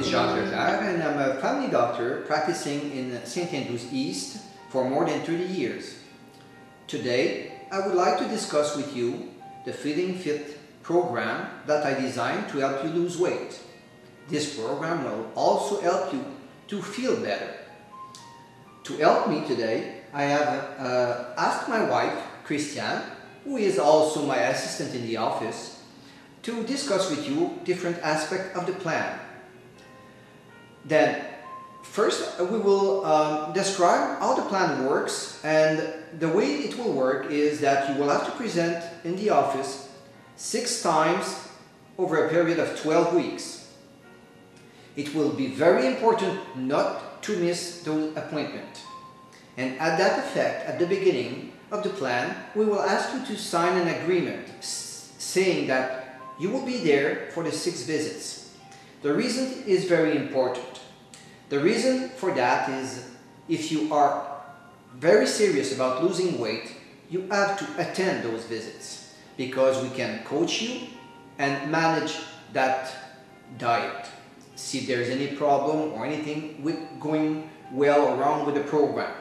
is Jacques Leclerc, and I'm a family doctor practicing in St. Andrews East for more than 30 years. Today, I would like to discuss with you the Feeling Fit program that I designed to help you lose weight. This program will also help you to feel better. To help me today, I have asked my wife, Christiane, who is also my assistant in the office, to discuss with you different aspects of the plan. Then, first we will describe how the plan works, and the way it will work is that you will have to present in the office 6 times over a period of 12 weeks. It will be very important not to miss those appointments. And at that effect, at the beginning of the plan, we will ask you to sign an agreement saying that you will be there for the 6 visits. The reason is very important. The reason for that is if you are very serious about losing weight, you have to attend those visits because we can coach you and manage that diet. See if there's any problem or anything with going well or wrong with the program.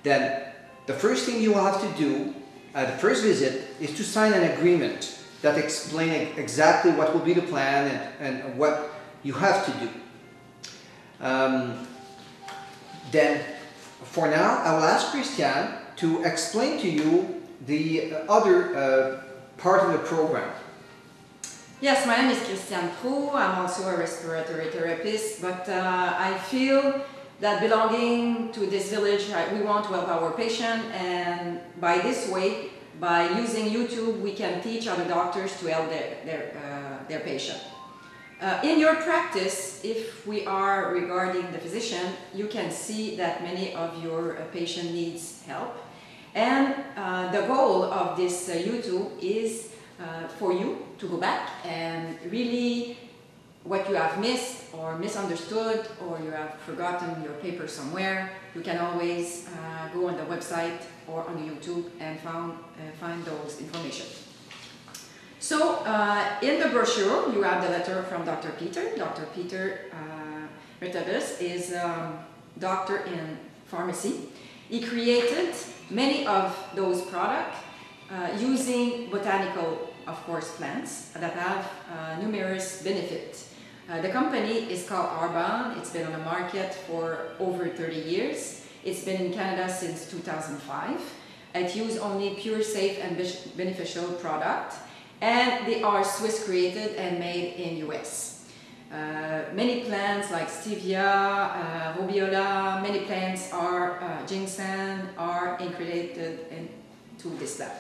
Then the first thing you will have to do at the first visit is to sign an agreement that explains exactly what will be the plan and what you have to do. Then for now I will ask Christiane to explain to you the other part of the program. Yes, my name is Christiane Proux. I'm also a respiratory therapist, but I feel that belonging to this village, we want to help our patient, and by this way, by using YouTube, we can teach other doctors to help their patient. In your practice, if we are regarding the physician, you can see that many of your patient needs help, and the goal of this YouTube is for you to go back and really what you have missed or misunderstood, or you have forgotten your paper somewhere, you can always go on the website or on the YouTube and find those information. So in the brochure you have the letter from Dr. Peter. Dr. Peter Retabus is a doctor in pharmacy. He created many of those products using botanical, of course, plants that have numerous benefits. The company is called Arbonne. It's been on the market for over 30 years. It's been in Canada since 2005. It uses only pure, safe and beneficial product, and they are Swiss created and made in US. Many plants like stevia, rhodiola, many plants are ginseng are integrated into this lab.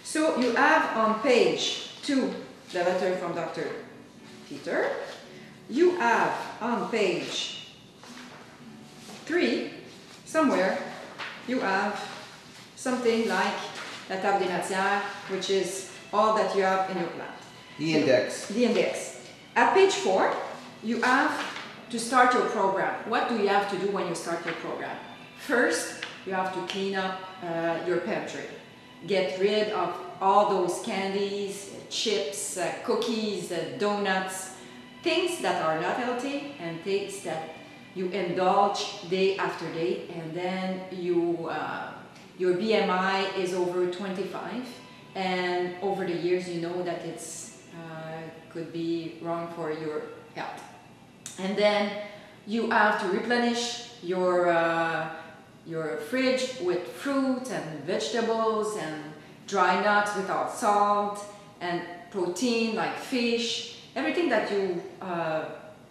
So you have on page 2 the letter from Dr. Peter. You have on page 3 somewhere you have something like la table des matières, which is all that you have in your plant. The index. The index. At page 4 you have to start your program. What do you have to do when you start your program? First, you have to clean up your pantry. Get rid of all those candies, chips, cookies, donuts, things that are not healthy and things that you indulge day after day, and then your BMI is over 25, and over the years you know that it's could be wrong for your health. And then you have to replenish your fridge with fruit and vegetables and dry nuts without salt and protein like fish, everything that you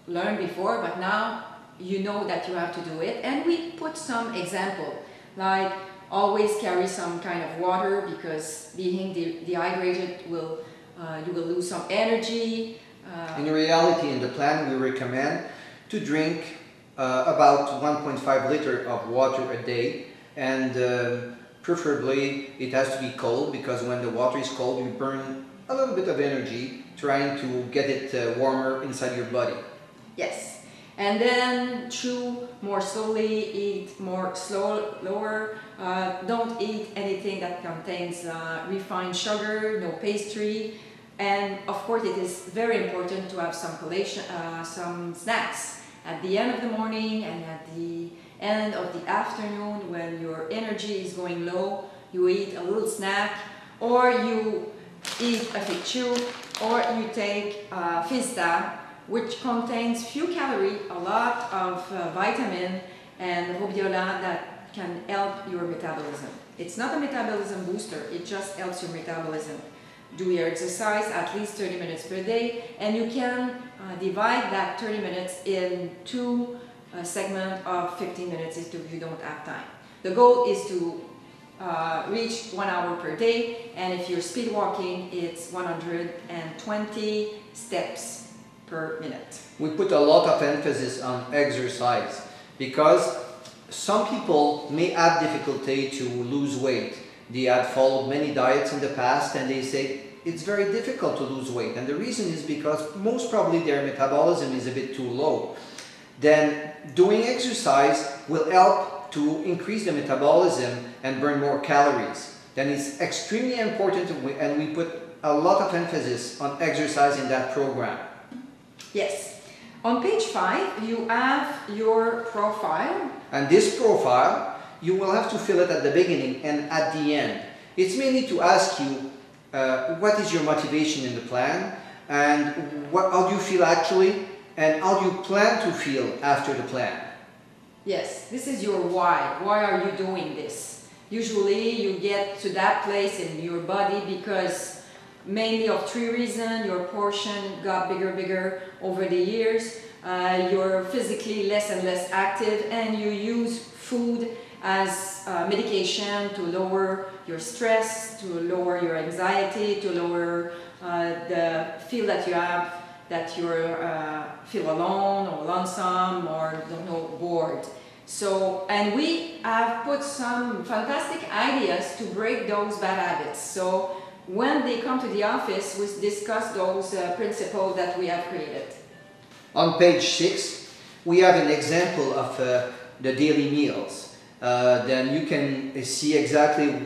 learned before, but now you know that you have to do it. And we put some example, like always carry some kind of water, because being dehydrated will you will lose some energy. In reality, in the plan we recommend to drink about 1.5 liter of water a day, and preferably it has to be cold, because when the water is cold you burn a little bit of energy trying to get it warmer inside your body. Yes, and then chew more slowly, eat more slower. Don't eat anything that contains refined sugar, no pastry, And of course, it is very important to have some collation, some snacks at the end of the morning and at the end of the afternoon when your energy is going low. You eat a little snack, or you eat a fig chew, or you take Fista, which contains few calories, a lot of vitamin and rhodiola that can help your metabolism. It's not a metabolism booster, it just helps your metabolism. Do your exercise at least 30 minutes per day, and you can divide that 30 minutes in two segments of 15 minutes if you don't have time. The goal is to reach 1 hour per day, and if you're speed walking, it's 120 steps per minute. We put a lot of emphasis on exercise because some people may have difficulty to lose weight. They have followed many diets in the past and they say it's very difficult to lose weight, and the reason is because most probably their metabolism is a bit too low. Then doing exercise will help to increase the metabolism and burn more calories. Then it's extremely important, and we put a lot of emphasis on exercise in that program. Yes. On page 5, you have your profile. And this profile, you will have to fill it at the beginning and at the end. It's mainly to ask you what is your motivation in the plan, and how do you feel actually, and how do you plan to feel after the plan. Yes, this is your why. Why are you doing this? Usually you get to that place in your body because mainly of 3 reasons. Your portion got bigger over the years, you're physically less and less active, and you use food as medication to lower your stress, to lower your anxiety, to lower the feel that you have that you feel alone or lonesome or don't know, bored. So, and we have put some fantastic ideas to break those bad habits. So when they come to the office, we discuss those principles that we have created. On page 6, we have an example of the daily meals. Then you can see exactly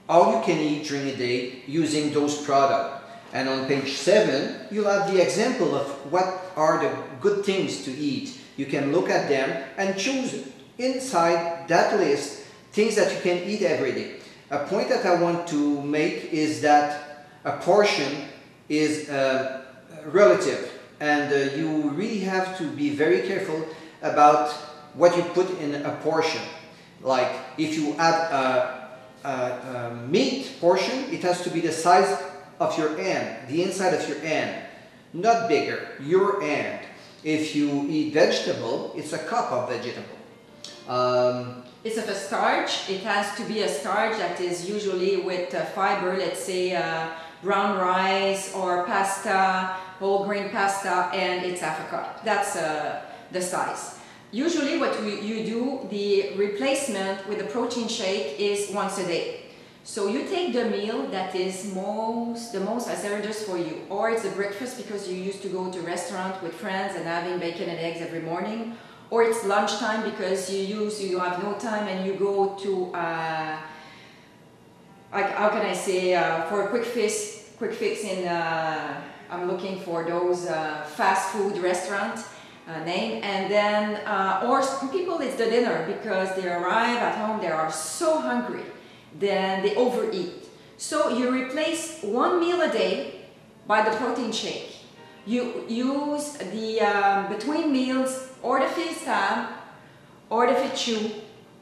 how you can eat during a day using those products. And on page 7, you'll have the example of what are the good things to eat. You can look at them and choose inside that list things that you can eat every day. A point that I want to make is that a portion is relative, and you really have to be very careful about what you put in a portion. Like if you have a meat portion, it has to be the size of your hand, the inside of your hand, not bigger, your hand. If you eat vegetable, it's a cup of vegetable. It's of a starch. It has to be a starch that is usually with fiber, let's say brown rice or pasta, whole grain pasta, and it's half a cup. That's the size. Usually what you do, the replacement with the protein shake is once a day. So you take the meal that is the most hazardous for you, or it's a breakfast because you used to go to a restaurant with friends and having bacon and eggs every morning, or it's lunchtime because you have no time and you go to how can I say, for a quick fix in I'm looking for those fast food restaurant name, and then or some people it's the dinner because they arrive at home, they are so hungry, then they overeat. So you replace one meal a day by the protein shake. You use the between meals or the Fista or the Fichu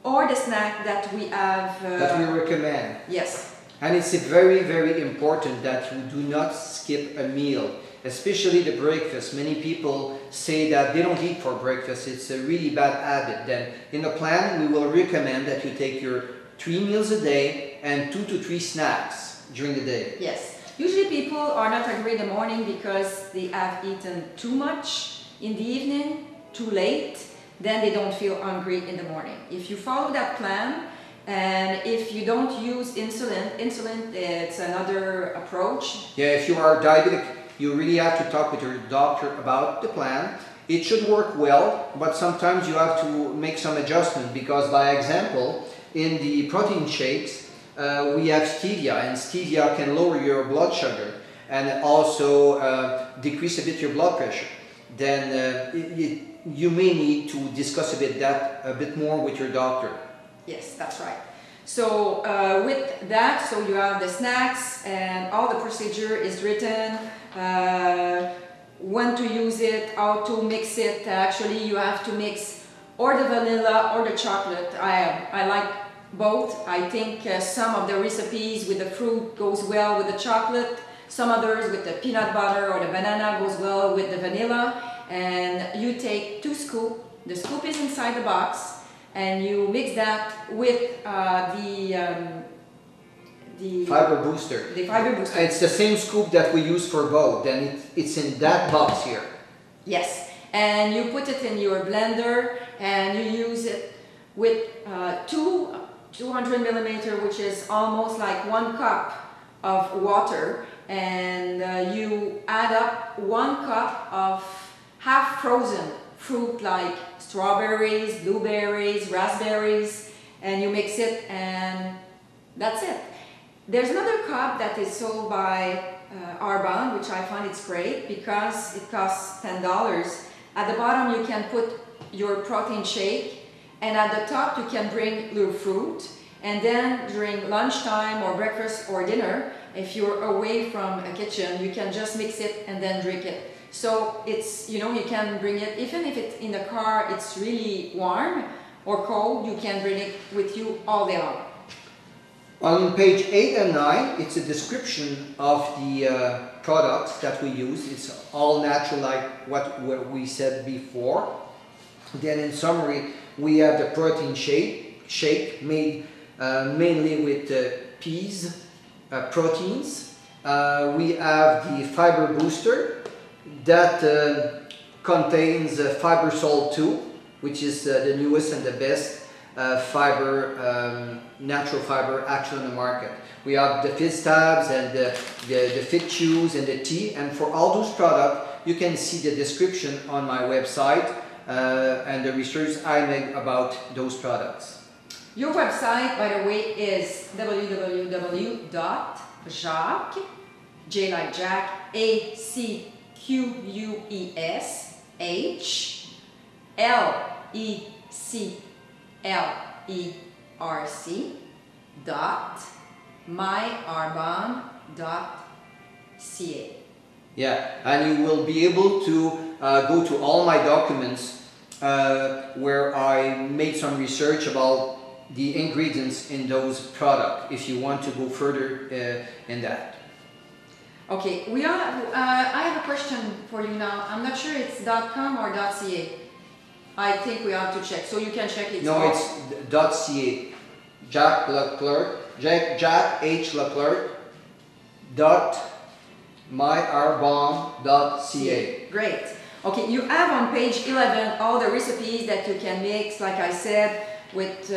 or the snack that we have that we recommend. Yes. And it's very, very important that you do not skip a meal, especially the breakfast. Many people say that they don't eat for breakfast. It's a really bad habit. Then in the plan, we will recommend that you take your 3 meals a day and 2 to 3 snacks during the day. Yes. Usually people are not hungry in the morning because they have eaten too much in the evening, too late, then they don't feel hungry in the morning. If you follow that plan, and if you don't use insulin, it's another approach. Yeah, if you are diabetic, you really have to talk with your doctor about the plan. It should work well, but sometimes you have to make some adjustment because, by example, in the protein shakes, we have stevia, and stevia can lower your blood sugar. and also decrease a bit your blood pressure, then you may need to discuss a bit more with your doctor. Yes, that's right. So with that, so you have the snacks and all the procedure is written, when to use it, how to mix it. Actually, you have to mix or the vanilla or the chocolate. I like both. I think some of the recipes with the fruit goes well with the chocolate, some others with the peanut butter or the banana goes well with the vanilla. And you take 2 scoops, the scoop is inside the box, and you mix that with the fiber booster. The fiber booster. It's the same scoop that we use for both, and it's in that box here. Yes, and you put it in your blender and you use it with 200 millimeter, which is almost like 1 cup of water, and you add up 1 cup of half frozen fruit like strawberries, blueberries, raspberries, and you mix it and that's it. There's another cup that is sold by Arbonne, which I find it's great because it costs $10. At the bottom you can put your protein shake, and at the top you can bring your fruit, and then during lunchtime or breakfast or dinner, if you're away from a kitchen, you can just mix it and then drink it. So it's, you know, you can bring it, even if it's in the car, it's really warm or cold, you can bring it with you all day long. On page 8 and 9, it's a description of the products that we use. It's all natural, like what we said before. Then in summary, we have the protein shake made mainly with peas, proteins. We have the fiber booster that contains fiber salt 2, which is the newest and the best natural fiber actually on the market. We have the fizz tabs and the fit chews and the tea, and for all those products you can see the description on my website and the research I made about those products. Your website, by the way, is www.jacques, J like Jack, ACQUESSLERC.myarbonne.ca. Yeah, and you will be able to go to all my documents where I made some research about the ingredients in those products if you want to go further in that. Okay, I have a question for you now. I'm not sure it's .com or .ca. I think we have to check, so you can check it. No, it's .ca. Jack Leclerc, Jack H. Leclerc .myarbonne.ca. Great. Okay, you have on page 11 all the recipes that you can mix, like I said, with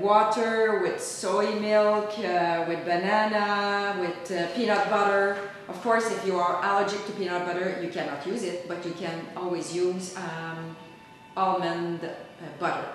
water, with soy milk, with banana, with peanut butter. Of course, if you are allergic to peanut butter, you cannot use it, but you can always use almond butter.